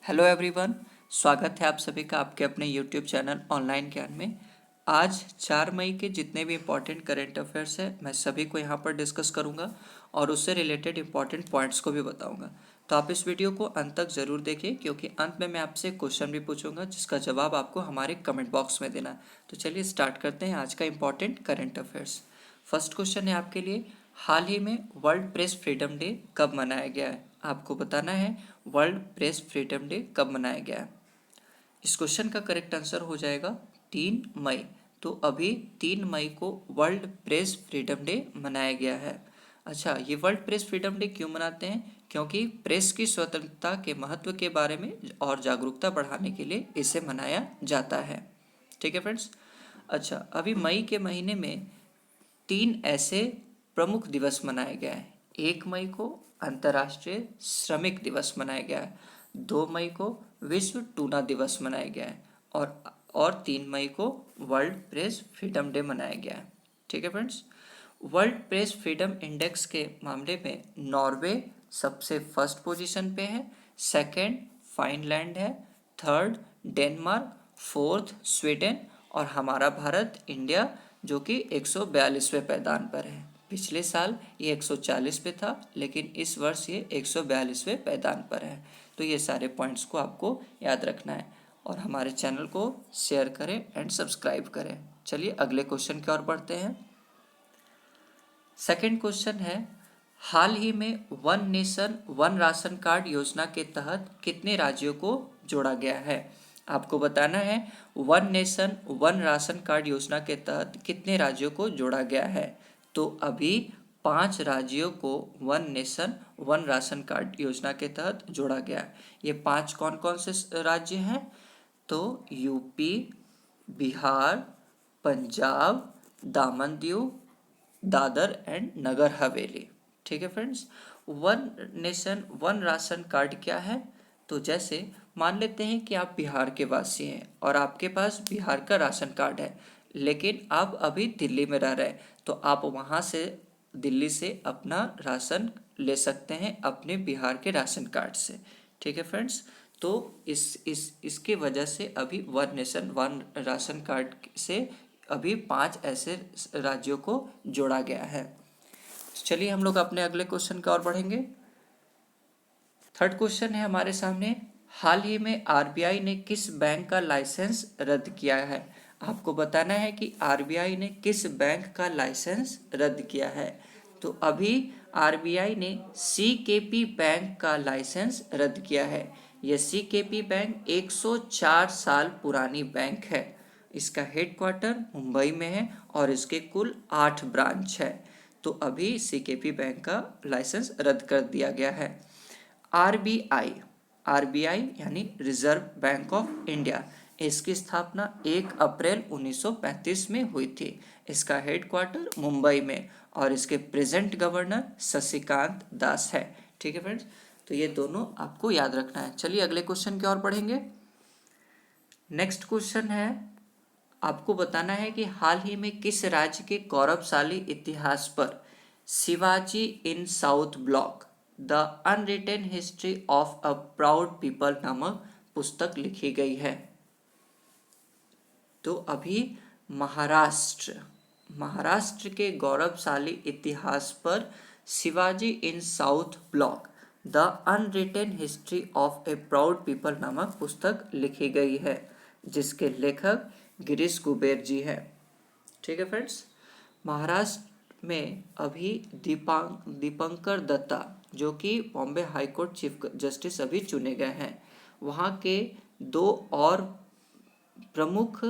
Hello everyone, स्वागत है आप सभी का आपके अपने यूट्यूब चैनल ऑनलाइन ज्ञान में। आज 4 मई के जितने भी इम्पोर्टेंट करंट अफेयर्स है मैं सभी को यहाँ पर डिस्कस करूँगा और उससे रिलेटेड इम्पोर्टेंट पॉइंट्स को भी बताऊँगा। तो आप इस वीडियो को अंत तक ज़रूर देखिए क्योंकि अंत में मैं आपसे क्वेश्चन भी पूछूंगा जिसका जवाब आपको हमारे कमेंट बॉक्स में देना है। तो चलिए स्टार्ट करते हैं आज का important current affairs. First question है आपके लिए, हाल ही में वर्ल्ड प्रेस फ्रीडम डे कब मनाया गया है? आपको बताना है वर्ल्ड प्रेस फ्रीडम डे कब मनाया गया है। इस क्वेश्चन का करेक्ट आंसर हो जाएगा 3 मई। तो अभी 3 मई को वर्ल्ड प्रेस फ्रीडम डे मनाया गया है। अच्छा, ये वर्ल्ड प्रेस फ्रीडम डे क्यों मनाते हैं? क्योंकि प्रेस की स्वतंत्रता के महत्व के बारे में और जागरूकता बढ़ाने के लिए इसे मनाया जाता है। ठीक है फ्रेंड्स। अच्छा, अभी मई के महीने में 3 ऐसे प्रमुख दिवस मनाए गए हैं। 1 मई को अंतर्राष्ट्रीय श्रमिक दिवस मनाया गया है, 2 मई को विश्व टूना दिवस मनाया गया है और 3 मई को वर्ल्ड प्रेस फ्रीडम डे मनाया गया है। ठीक है friends. World press freedom index के मामले में नॉर्वे सबसे फर्स्ट पोजीशन पे है, सेकंड फाइनलैंड है, थर्ड डेनमार्क, फोर्थ स्वीडन और हमारा भारत इंडिया जो कि 142वें पायदान पर है। पिछले साल ये 140 पे था लेकिन इस वर्ष ये 142वें पायदान पर है। तो ये सारे पॉइंट्स को आपको याद रखना है और हमारे चैनल को शेयर करें एंड सब्सक्राइब करें। चलिए अगले क्वेश्चन की ओर बढ़ते हैं। सेकंड क्वेश्चन है, हाल ही में one nation one ration card योजना के तहत कितने राज्यों को जोड़ा गया है? आपको बताना है one nation one ration card योजना के तहत कितने राज्यों को जोड़ा गया है। तो अभी 5 राज्यों को one nation one ration card योजना के तहत जोड़ा गया है। ये 5 कौन कौन से राज्य हैं? तो यूपी, बिहार, पंजाब, दामन दीव, दादर एंड नगर हवेली। ठीक है friends. One nation one ration card क्या है? तो जैसे मान लेते हैं कि आप बिहार के वासी हैं और आपके पास बिहार का राशन कार्ड है लेकिन आप अभी दिल्ली में रह रहे हैं, तो आप वहाँ से दिल्ली से अपना राशन ले सकते हैं अपने बिहार के राशन कार्ड से। ठीक है फ्रेंड्स। तो इसके वजह से अभी one nation one ration card से अभी 5 ऐसे राज्यों को जोड़ा गया है। चलिए हम लोग अपने अगले क्वेश्चन की ओर बढ़ेंगे। थर्ड क्वेश्चन है हमारे सामने, हाल ही में आरबीआई ने किस बैंक का लाइसेंस रद्द किया है? आपको बताना है कि आरबीआई ने किस बैंक का लाइसेंस रद्द किया है। तो अभी आरबीआई ने सीकेपी बैंक का लाइसेंस रद्द किया है। यह सीकेपी बैंक 104 साल पुरानी बैंक है। इसका हेडक्वार्टर मुंबई में है और इसके कुल 8 ब्रांच है। तो अभी सीकेपी बैंक का लाइसेंस रद्द कर दिया गया है। आरबीआई आरबीआई यानी रिजर्व बैंक ऑफ इंडिया, इसकी स्थापना 1 अप्रैल 1935 में हुई थी। इसका हेडक्वार्टर मुंबई में और इसके प्रेजेंट गवर्नर शशिकांत दास है। ठीक है फ्रेंड्स। तो ये दोनों आपको याद रखना है। चलिए अगले क्वेश्चन की ओर बढ़ेंगे। नेक्स्ट क्वेश्चन है, आपको बताना है कि हाल ही में किस राज्य के गौरवशाली इतिहास पर Shivaji in South Block the unwritten history of a proud people नामक पुस्तक लिखी गई है? तो अभी महाराष्ट्र के गौरवशाली इतिहास पर Shivaji in South Block the unwritten history of a proud people नामक पुस्तक लिखी गई है जिसके लेखक गिरीश कुबेर जी हैं। ठीक है फ्रेंड्स। महाराष्ट्र में अभी दीपंकर दत्ता जो कि Bombay high court chief justice अभी चुने गए हैं, वहाँ के दो और प्रमुख,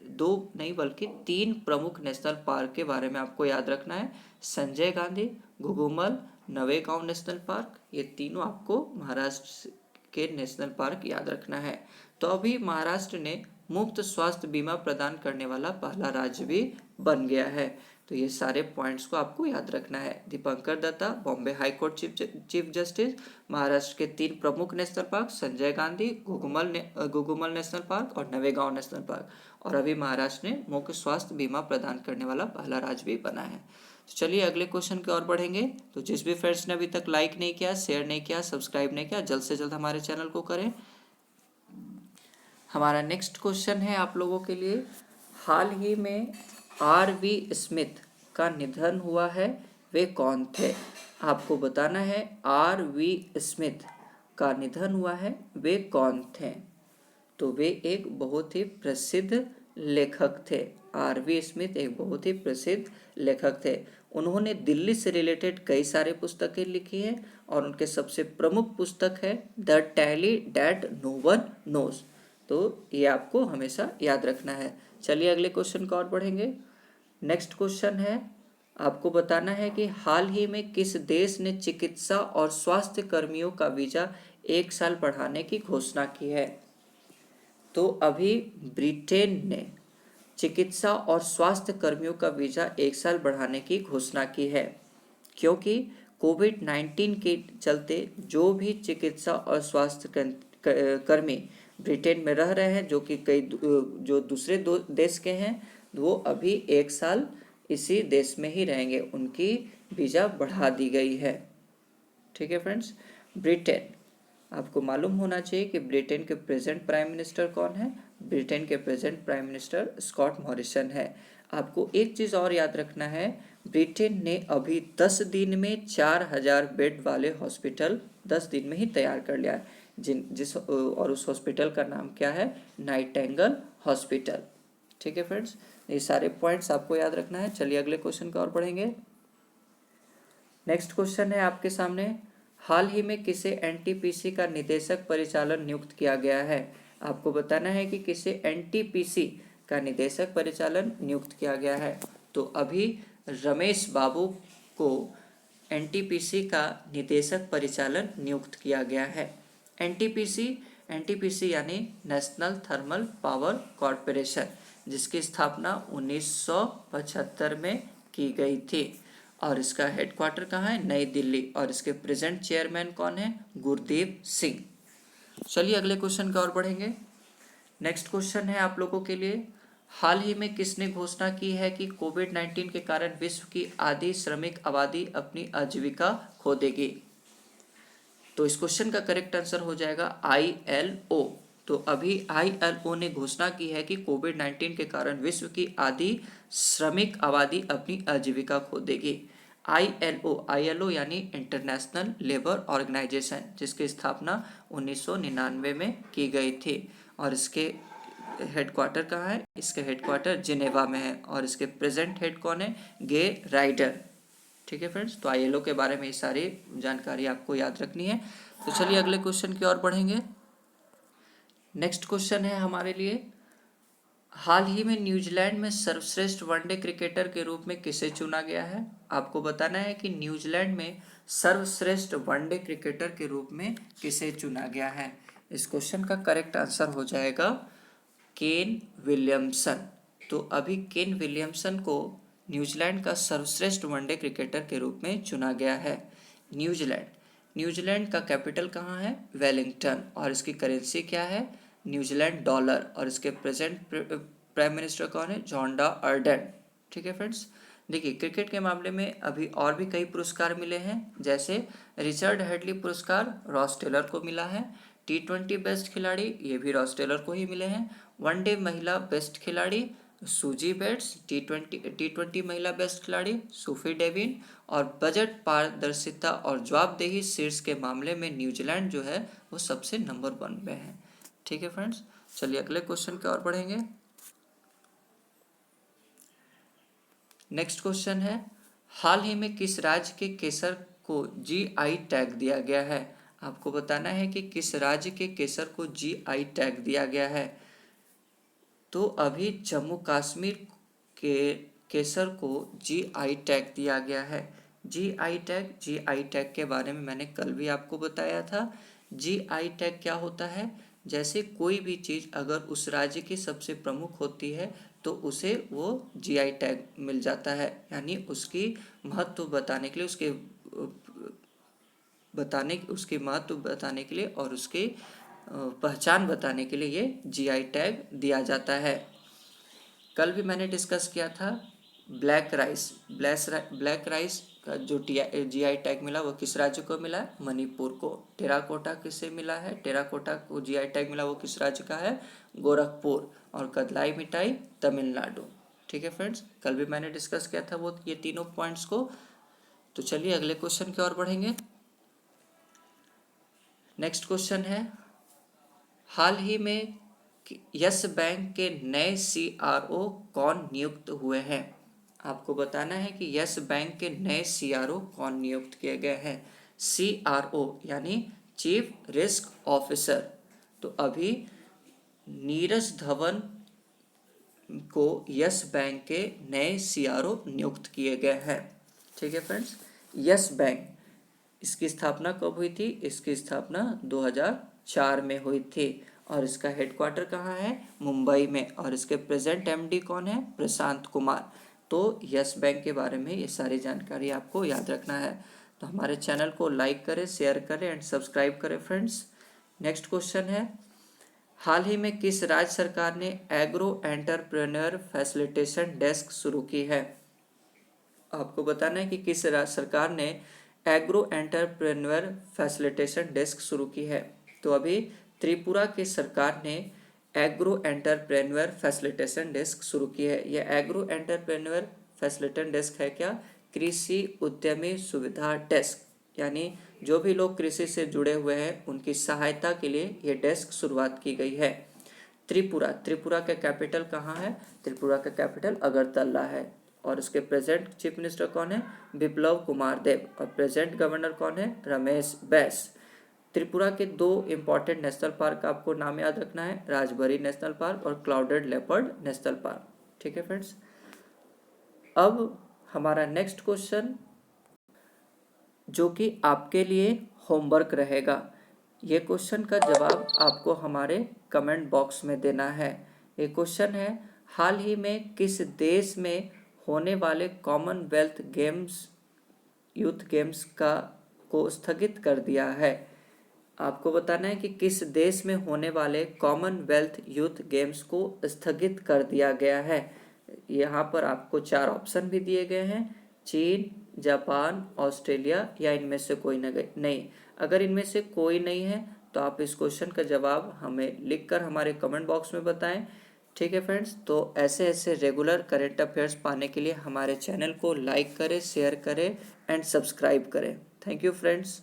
दो नहीं बल्कि 3 प्रमुख नेशनल पार्क के बारे में आपको याद रखना है। संजय गांधी, घुघुमल, नवेगांव नेशनल पार्क, ये तीनों आपको महाराष्ट्र के नेशनल पार्क याद रखना है। तो अभी महाराष्ट्र ने मुफ्त स्वास्थ्य बीमा प्रदान करने वाला पहला राज्य भी बन गया है। तो ये सारे पॉइंट्स को आपको याद रखना है। Dipankar Datta Bombay high court chief justice, Maharashtra के 3 प्रमुख national park Sanjay Gandhi, Gugamal national park और नवेगांव नेशनल पार्क, और अभी महाराष्ट्र ने मुफ्त स्वास्थ्य बीमा प्रदान करने वाला पहला राज्य भी बना है। तो चलिए अगले क्वेश्चन की ओर बढ़ेंगे। तो जिस भी फ्रेंड्स ने अभी तक लाइक नहीं किया, शेयर नहीं किया, सब्सक्राइब नहीं किया, जल्द से जल्द हमारे चैनल को करें। हमारा नेक्स्ट क्वेश्चन है आप लोगों के लिए, हाल ही में R.V. स्मिथ का निधन हुआ है, वे कौन थे? आपको बताना है R.V. स्मिथ का निधन हुआ है, वे कौन थे? तो वे एक बहुत ही प्रसिद्ध लेखक थे। R.V. स्मिथ एक बहुत ही प्रसिद्ध लेखक थे। उन्होंने दिल्ली से रिलेटेड कई सारे पुस्तकें लिखी हैं और उनके सबसे प्रमुख पुस्तक है the tally that no one knows. तो ये आपको हमेशा याद रखना है। चलिए अगले क्वेश्चन को और बढ़ेंगे। नेक्स्ट क्वेश्चन है, आपको बताना है कि हाल ही में किस देश ने चिकित्सा और स्वास्थ्य कर्मियों का वीज़ा 1 साल बढ़ाने की घोषणा की है? तो अभी ब्रिटेन ने चिकित्सा और स्वास्थ्य कर्मियों का वीज़ा 1 साल बढ़ाने की घोषणा की है, क्योंकि कोविड-19 के चलते जो भी चिकित्सा और स्वास्थ्य कर्मी ब्रिटेन में रह रहे हैं, जो कि जो दूसरे देश के हैं, वो अभी 1 साल इसी देश में ही रहेंगे, उनकी वीज़ा बढ़ा दी गई है। ठीक है फ्रेंड्स। ब्रिटेन, आपको मालूम होना चाहिए कि ब्रिटेन के प्रेजेंट प्राइम मिनिस्टर कौन है? ब्रिटेन के present prime minister Scott Morrison है। आपको एक चीज़ और याद रखना है, ब्रिटेन ने अभी 10 दिन में 4000 बेड वाले हॉस्पिटल 10 दिन में ही तैयार कर लिया है, और उस हॉस्पिटल का नाम क्या है? Nightingale hospital. ठीक है फ्रेंड्स, ये सारे पॉइंट्स आपको याद रखना है। चलिए अगले क्वेश्चन का और पढ़ेंगे। नेक्स्ट क्वेश्चन है आपके सामने, हाल ही में किसे एनटीपीसी का निदेशक परिचालन नियुक्त किया गया है? आपको बताना है कि किसे एनटीपीसी का निदेशक परिचालन नियुक्त किया गया है। तो अभी रमेश बाबू को एनटीपीसी का निदेशक परिचालन नियुक्त किया गया है। एनटीपीसी यानी नेशनल थर्मल पावर कॉरपोरेशन, जिसकी स्थापना 1975 में की गई थी और इसका हेडक्वार्टर कहाँ है? नई दिल्ली। और इसके प्रेजेंट चेयरमैन कौन है? गुरदीप सिंह। चलिए अगले क्वेश्चन की ओर बढ़ेंगे। नेक्स्ट क्वेश्चन है आप लोगों के लिए, हाल ही में किसने घोषणा की है कि कोविड-19 के कारण विश्व की आधी श्रमिक आबादी अपनी आजीविका खो देगी? तो इस क्वेश्चन का करेक्ट आंसर हो जाएगा ILO। तो अभी ILO ने घोषणा की है कि कोविड-19 के कारण विश्व की आधी श्रमिक आबादी अपनी आजीविका खो देगी। ILO यानी इंटरनेशनल लेबर ऑर्गेनाइजेशन, जिसकी स्थापना 1999 में की गई थी और इसके हेडक्वार्टर कहाँ है? इसके हेडक्वार्टर जिनेवा में है और इसके प्रेजेंट हेड कौन है? गे राइडर। ठीक है फ्रेंड्स, तो ILO के बारे में ये सारी जानकारी आपको याद रखनी है। तो चलिए अगले क्वेश्चन की ओर बढ़ेंगे। नेक्स्ट क्वेश्चन है हमारे लिए, हाल ही में न्यूजीलैंड में सर्वश्रेष्ठ वनडे क्रिकेटर के रूप में किसे चुना गया है? आपको बताना है कि न्यूजीलैंड में सर्वश्रेष्ठ वनडे क्रिकेटर के रूप में किसे चुना गया है। इस क्वेश्चन का करेक्ट आंसर हो जाएगा केन विलियमसन। तो अभी केन विलियमसन को न्यूजीलैंड का सर्वश्रेष्ठ वनडे क्रिकेटर के रूप में चुना गया है। न्यूजीलैंड का कैपिटल कहाँ है? वेलिंगटन। और इसकी करेंसी क्या है? New Zealand dollar. और इसके प्रेजेंट प्राइम मिनिस्टर कौन है? जॉन्डा अर्डन। ठीक है फ्रेंड्स, देखिए क्रिकेट के मामले में अभी और भी कई पुरस्कार मिले हैं, जैसे रिचर्ड हेडली पुरस्कार रॉस टेलर को मिला है। T20 बेस्ट खिलाड़ी, ये भी रॉस टेलर को ही मिले हैं। वनडे महिला बेस्ट खिलाड़ी सूजी बेट्स, टी20 महिला बेस्ट खिलाड़ी सूफी डेविन। और बजट पारदर्शिता और जवाबदेही शीर्ष के मामले में न्यूजीलैंड जो है वो सबसे नंबर 1 पे है। ठीक है फ्रेंड्स, चलिए अगले क्वेश्चन की ओर बढ़ेंगे। नेक्स्ट क्वेश्चन है, हाल ही में किस राज्य के केसर को GI टैग दिया गया है? आपको बताना है कि किस राज्य के केसर को GI टैग दिया गया है। तो अभी जम्मू कश्मीर के केसर को GI टैग दिया गया है। GI टैग के बारे में मैंने कल भी आपको बताया था। GI टैग क्या होता है? जैसे कोई भी चीज़ अगर उस राज्य की सबसे प्रमुख होती है तो उसे वो GI टैग मिल जाता है, यानी उसकी महत्व बताने के लिए, उसके महत्व बताने के लिए और उसकी पहचान बताने के लिए ये GI टैग दिया जाता है। कल भी मैंने डिस्कस किया था ब्लैक राइस का जो GI टैग मिला वो किस राज्य को मिला है? मणिपुर को। टेराकोटा किसे मिला है? टेराकोटा को GI टैग मिला वो किस राज्य का है? गोरखपुर। और कदलाई मिठाई तमिलनाडु। ठीक है फ्रेंड्स, कल भी मैंने डिस्कस किया था वो ये तीनों पॉइंट्स को। तो चलिए अगले क्वेश्चन की ओर बढ़ेंगे। नेक्स्ट क्वेश्चन है, हाल ही में यस बैंक के नए CRO कौन नियुक्त हुए हैं? आपको बताना है कि यस बैंक के नए CRO कौन नियुक्त किए गए हैं। CRO यानी चीफ रिस्क ऑफिसर। तो अभी नीरज धवन को यस बैंक के नए CRO नियुक्त किए गए हैं। ठीक है फ्रेंड्स, यस बैंक इसकी स्थापना कब हुई थी? इसकी स्थापना 2004 में हुई थी और इसका हेडक्वार्टर कहाँ है? मुंबई में। और इसके प्रेजेंट MD कौन है? प्रशांत कुमार। तो यस बैंक के बारे में ये सारी जानकारी आपको याद रखना है। तो हमारे चैनल को लाइक करें, शेयर करें एंड सब्सक्राइब करें फ्रेंड्स। नेक्स्ट क्वेश्चन है, हाल ही में किस राज्य सरकार ने एग्रो एंटरप्रेन्योर फैसिलिटेशन डेस्क शुरू की है? आपको बताना है कि किस राज्य सरकार ने एग्रो एंटरप्रेन्योर फैसिलिटेशन डेस्क शुरू की है। तो अभी त्रिपुरा की सरकार ने एग्रो एंटरप्रेन्योर फैसिलिटेशन डेस्क शुरू की है। यह एग्रो एंटरप्रेन्योर फैसिलिटेशन डेस्क है क्या? कृषि उद्यमी सुविधा डेस्क, यानी जो भी लोग कृषि से जुड़े हुए हैं उनकी सहायता के लिए ये डेस्क शुरुआत की गई है। त्रिपुरा का कैपिटल कहाँ है? त्रिपुरा का कैपिटल अगरतला है। और इसके प्रेजेंट चीफ मिनिस्टर कौन है? बिप्लव कुमार देव। और प्रेजेंट गवर्नर कौन है? रमेश बैस। त्रिपुरा के दो इम्पॉर्टेंट नेशनल पार्क का आपको नाम याद रखना है, राजबरी नेशनल पार्क और क्लाउडेड लेपर्ड नेशनल पार्क। ठीक है फ्रेंड्स, अब हमारा नेक्स्ट क्वेश्चन जो कि आपके लिए होमवर्क रहेगा, ये क्वेश्चन का जवाब आपको हमारे कमेंट बॉक्स में देना है। ये क्वेश्चन है, हाल ही में किस देश में होने वाले कॉमनवेल्थ गेम्स यूथ गेम्स को स्थगित कर दिया है? आपको बताना है कि किस देश में होने वाले कॉमनवेल्थ यूथ गेम्स को स्थगित कर दिया गया है। यहाँ पर आपको 4 ऑप्शन भी दिए गए हैं, चीन, जापान, ऑस्ट्रेलिया या इनमें से कोई नहीं। अगर इनमें से कोई नहीं है तो आप इस क्वेश्चन का जवाब हमें लिखकर हमारे कमेंट बॉक्स में बताएं। ठीक है फ्रेंड्स, तो ऐसे ऐसे रेगुलर करेंट अफेयर्स पाने के लिए हमारे चैनल को लाइक करें, शेयर करें एंड सब्सक्राइब करें। Thank you friends.